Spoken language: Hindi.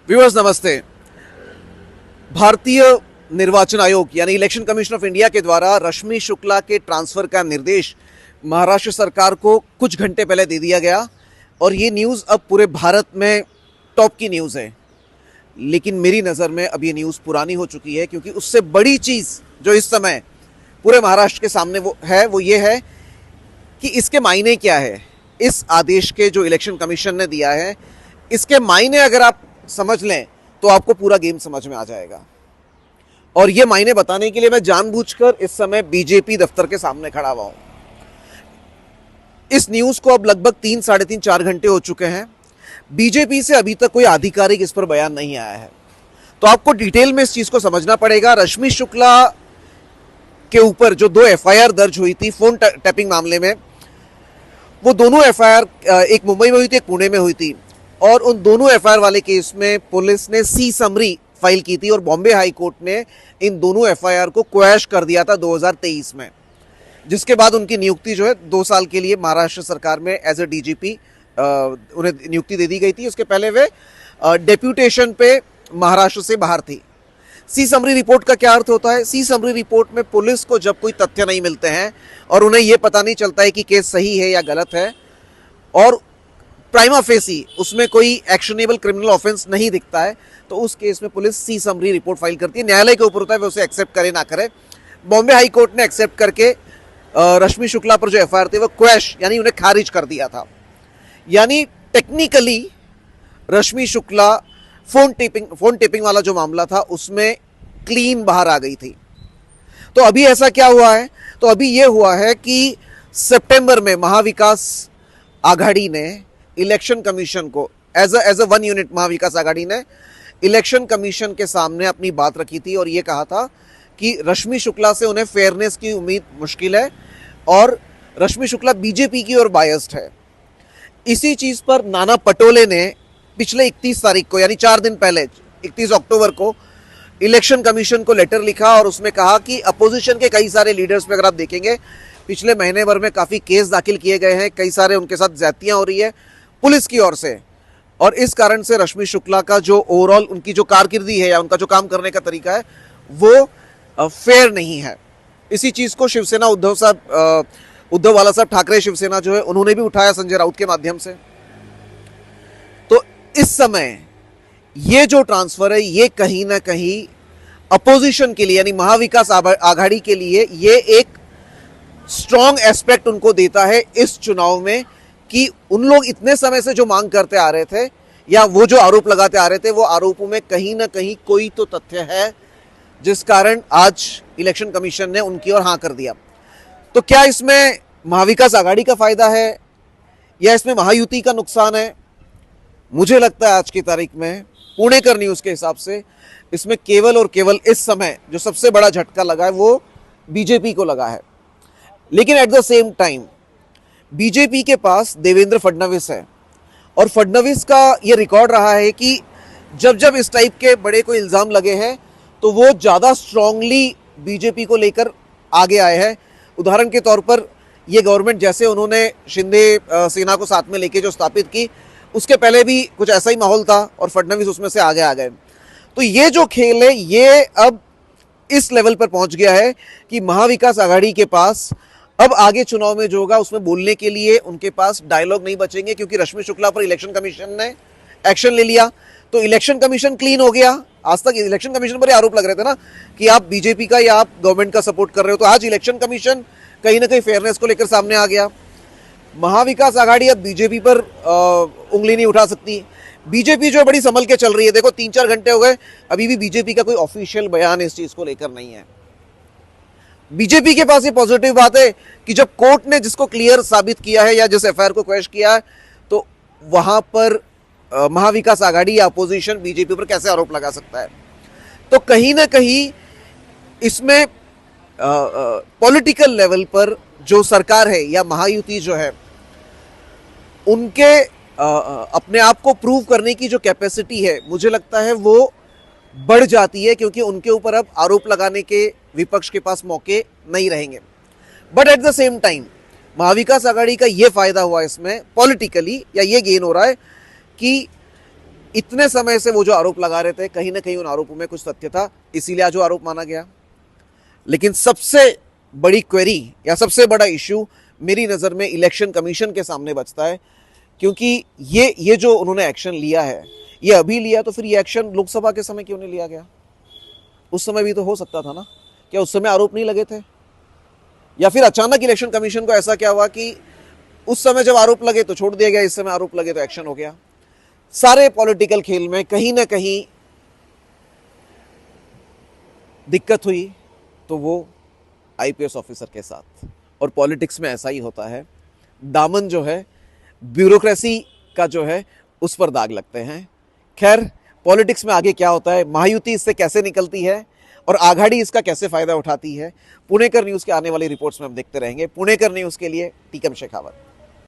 व्यूअर्स नमस्ते। भारतीय निर्वाचन आयोग यानी इलेक्शन कमीशन ऑफ इंडिया के द्वारा रश्मि शुक्ला के ट्रांसफर का निर्देश महाराष्ट्र सरकार को कुछ घंटे पहले दे दिया गया और ये न्यूज़ अब पूरे भारत में टॉप की न्यूज़ है। लेकिन मेरी नज़र में अब ये न्यूज़ पुरानी हो चुकी है, क्योंकि उससे बड़ी चीज़ जो इस समय पूरे महाराष्ट्र के सामने वो ये है कि इसके मायने क्या है। इस आदेश के जो इलेक्शन कमीशन ने दिया है, इसके मायने अगर आप समझ लें तो आपको पूरा गेम समझ में आ जाएगा। और ये मायने बताने के लिए मैं जानबूझकर इस समय बीजेपी दफ्तर के सामने खड़ा हुआ हूं। इस न्यूज़ को अब लगभग 3-3.5-4 घंटे हो चुके हैं। बीजेपी से अभी तक कोई आधिकारिक इस पर बयान नहीं आया है, तो आपको डिटेल में इस चीज़ को समझना पड़ेगा। रश्मि शुक्ला के ऊपर जो 2 एफआईआर दर्ज हुई थी फोन टैपिंग मामले में, वो दोनों एफआईआर एक मुंबई में हुई थी, एक पुणे में हुई थी। और उन दोनों एफआईआर वाले केस में पुलिस ने सी समरी फाइल की थी और बॉम्बे हाई कोर्ट ने इन दोनों एफआईआर को क्वैश कर दिया था 2023 में, जिसके बाद उनकी नियुक्ति जो है 2 साल के लिए महाराष्ट्र सरकार में एज ए डीजीपी उन्हें नियुक्ति दे दी गई थी। उसके पहले वे डेप्यूटेशन पे महाराष्ट्र से बाहर थी। सी समरी रिपोर्ट का क्या अर्थ होता है? सी समरी रिपोर्ट में पुलिस को जब कोई तथ्य नहीं मिलते हैं और उन्हें यह पता नहीं चलता है कि केस सही है या गलत है, और प्राइमा फेसी उसमें कोई एक्शनेबल क्रिमिनल ऑफेंस नहीं दिखता है, तो उस केस में पुलिस सी समरी रिपोर्ट फाइल करती है। न्यायालय के ऊपर होता है वे उसे एक्सेप्ट करे ना करे। बॉम्बे हाई कोर्ट ने एक्सेप्ट करके रश्मि शुक्ला पर जो एफआईआर थी वो क्वैश यानी उन्हें खारिज कर दिया था। यानी टेक्निकली रश्मि शुक्ला फोन टेपिंग वाला जो मामला था उसमें क्लीन बाहर आ गई थी। तो अभी ऐसा क्या हुआ है? तो अभी ये हुआ है कि सितंबर में महाविकास आघाड़ी ने इलेक्शन कमीशन को as a one unit Mahavikas Aghadi ने इलेक्शन कमीशन के सामने अपनी बात रखी थी और ये कहा था कि रश्मि शुक्ला से उन्हें फेयरनेस की उम्मीद मुश्किल है और रश्मि शुक्ला बीजेपी की ओर बायस्ड है। इसी चीज पर नाना पटोले ने पिछले 31 तारीख को यानी 4 दिन पहले 31 अक्टूबर को इलेक्शन कमीशन को लेटर लिखा और उसमें कहा कि अपोजिशन के कई सारे लीडर्स पे अगर आप देखेंगे पिछले महीने भर में काफ़ी केस दाखिल किए गए हैं, कई सारे उनके साथ ज्यादतियां हो रही है पुलिस की ओर से, और इस कारण से रश्मि शुक्ला का जो ओवरऑल उनकी जो कारकिर्दी है या उनका जो काम करने का तरीका है वो फेयर नहीं है। इसी चीज़ को शिवसेना उद्धव वाला साहब ठाकरे शिवसेना जो है उन्होंने भी उठाया संजय राउत के माध्यम से। तो इस समय ये जो ट्रांसफर है ये कहीं ना कहीं अपोजिशन के लिए यानी महाविकास आघाड़ी के लिए ये एक स्ट्रॉन्ग एस्पेक्ट उनको देता है इस चुनाव में कि उन लोग इतने समय से जो मांग करते आ रहे थे या वो जो आरोप लगाते आ रहे थे वो आरोपों में कहीं ना कहीं कोई तो तथ्य है, जिस कारण आज इलेक्शन कमीशन ने उनकी ओर हाँ कर दिया। तो क्या इसमें महाविकास आघाड़ी का फायदा है या इसमें महायुति का नुकसान है? मुझे लगता है आज की तारीख में पुणेकर न्यूज़ के हिसाब से इसमें केवल और केवल इस समय जो सबसे बड़ा झटका लगा है वो बीजेपी को लगा है। लेकिन eight the same time BJP के पास देवेंद्र फडणवीस है और फडणवीस का ये रिकॉर्ड रहा है कि जब जब इस टाइप के बड़े कोई इल्ज़ाम लगे हैं तो वो ज़्यादा स्ट्रांगली बीजेपी को लेकर आगे आए हैं। उदाहरण के तौर पर ये गवर्नमेंट जैसे उन्होंने शिंदे सेना को साथ में लेके जो स्थापित की, उसके पहले भी कुछ ऐसा ही माहौल था और फडणवीस उसमें से आगे आ गए। तो ये जो खेल है ये अब इस लेवल पर पहुंच गया है कि महाविकास आघाड़ी के पास अब आगे चुनाव में जो होगा उसमें बोलने के लिए उनके पास डायलॉग नहीं बचेंगे, क्योंकि रश्मि शुक्ला पर इलेक्शन कमीशन ने एक्शन ले लिया तो इलेक्शन कमीशन क्लीन हो गया। आज तक इलेक्शन कमीशन पर आरोप लग रहे थे ना कि आप बीजेपी का या आप गवर्नमेंट का सपोर्ट कर रहे हो, तो आज इलेक्शन कमीशन कहीं ना कहीं फेयरनेस को लेकर सामने आ गया। महाविकास आघाड़ी अब बीजेपी पर उंगली नहीं उठा सकती। बीजेपी जो बड़ी संभल के चल रही है, देखो 3-4 घंटे हो गए अभी भी बीजेपी का कोई ऑफिशियल बयान इस चीज को लेकर नहीं है। बीजेपी के पास ये पॉजिटिव बात है कि जब कोर्ट ने जिसको क्लियर साबित किया है या जिस एफआईआर को क्वैश किया है तो वहां पर महाविकास आघाड़ी या अपोजिशन बीजेपी पर कैसे आरोप लगा सकता है। तो कहीं ना कहीं इसमें पॉलिटिकल लेवल पर जो सरकार है या महायुति जो है उनके अपने आप को प्रूव करने की जो कैपेसिटी है मुझे लगता है वो बढ़ जाती है, क्योंकि उनके ऊपर अब आरोप लगाने के विपक्ष के पास मौके नहीं रहेंगे। But at the same time Mahavikas Aghadi का ये फायदा हुआ इसमें पॉलिटिकली या ये गेन हो रहा है कि इतने समय से वो जो आरोप लगा रहे थे, कहीं ना कहीं उन आरोपों में कुछ तथ्य था, इसीलिए आज वो आरोप माना गया। लेकिन सबसे बड़ी क्वेरी या सबसे बड़ा इश्यू मेरी नज़र में इलेक्शन कमीशन के सामने बचता है, क्योंकि ये जो उन्होंने एक्शन लिया है, ये अभी लिया, तो फिर ये एक्शन लोकसभा के समय क्यों नहीं लिया गया? उस समय भी तो हो सकता था ना। क्या उस समय आरोप नहीं लगे थे? या फिर अचानक इलेक्शन कमीशन को ऐसा क्या हुआ कि उस समय जब आरोप लगे तो छोड़ दिया गया, इस समय आरोप लगे तो एक्शन हो गया? सारे पॉलिटिकल खेल में कहीं ना कहीं दिक्कत हुई तो वो आईपीएस ऑफिसर के साथ। और पॉलिटिक्स में ऐसा ही होता है, दामन जो है ब्यूरोक्रेसी का जो है उस पर दाग लगते हैं। खैर, पॉलिटिक्स में आगे क्या होता है, महायुति इससे कैसे निकलती है और आघाड़ी इसका कैसे फायदा उठाती है, पुणेकर न्यूज़ के आने वाली रिपोर्ट्स में हम देखते रहेंगे। पुणेकर न्यूज़ के लिए टीकम शेखावत।